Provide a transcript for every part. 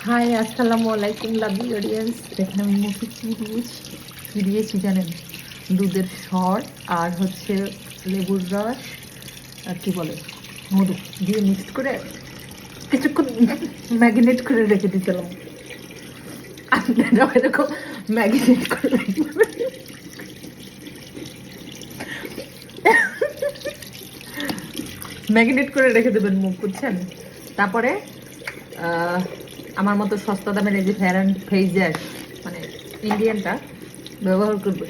High, আসসালামু আলাইকুম lovely audience. এখানে আমি মুখে কী দিয়েছি জানেন? দুধের সর আর হচ্ছে লেবুর রস আর কি বলে মধু দিয়ে মিক্সড করে কিছুক্ষণ ম্যাগিনেট করে রেখে দিয়েছিলাম। আপনারাও এরকম ম্যাগিনেট করে রাখবেন। ম্যাগিনেট করে রেখে দেবেন মুখ, বুঝছেন? তারপরে আমার মতো সস্তা দামের এই যে ফেয়ার অ্যান্ড ফেইজার মানে ইন্ডিয়ানটা ব্যবহার করবে।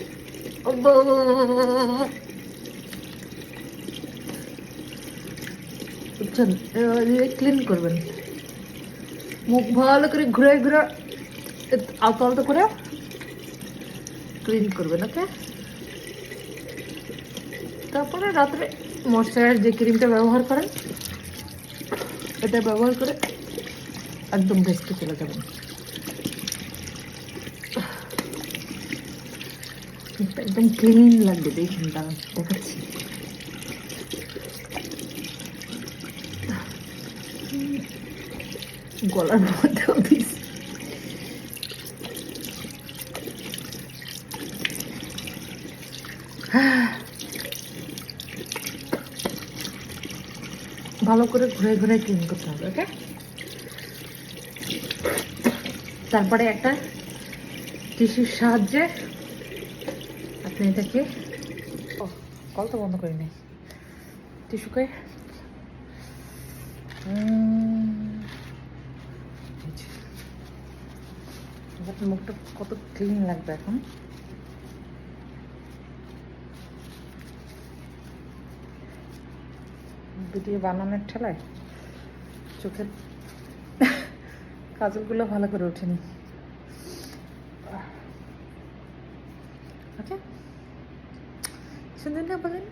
বুঝছেন? ক্লিন করবেন মুখ ভালো করে ঘুরে ঘুরে আলতো আলতো করে ক্লিন করবেন। ওকে, তারপরে রাত্রে ময়শ্চারাইজার যে ক্রিমটা ব্যবহার করেন এটা ব্যবহার করে একদম রেস্টে চলে যাবেন। একদম ক্লিন লাগবে, দেখুন দেখাচ্ছি। গলার মধ্যেও দিস। ভালো করে ঘুরে ঘুরে ক্লিন করতে হবে। ওকে, তারপরে একটা টিস্যুর সাহায্যে আপনি এটাকে কলটা বন্ধ করে নেই, টিস্যুকে মুখটা কত ক্লিন লাগবে এখন। ভিডিও বানানোর ঠেলায় চোখের কাজলগুলো ভালো করে ওঠেনি। ওকে, সুন্দর না বলেন?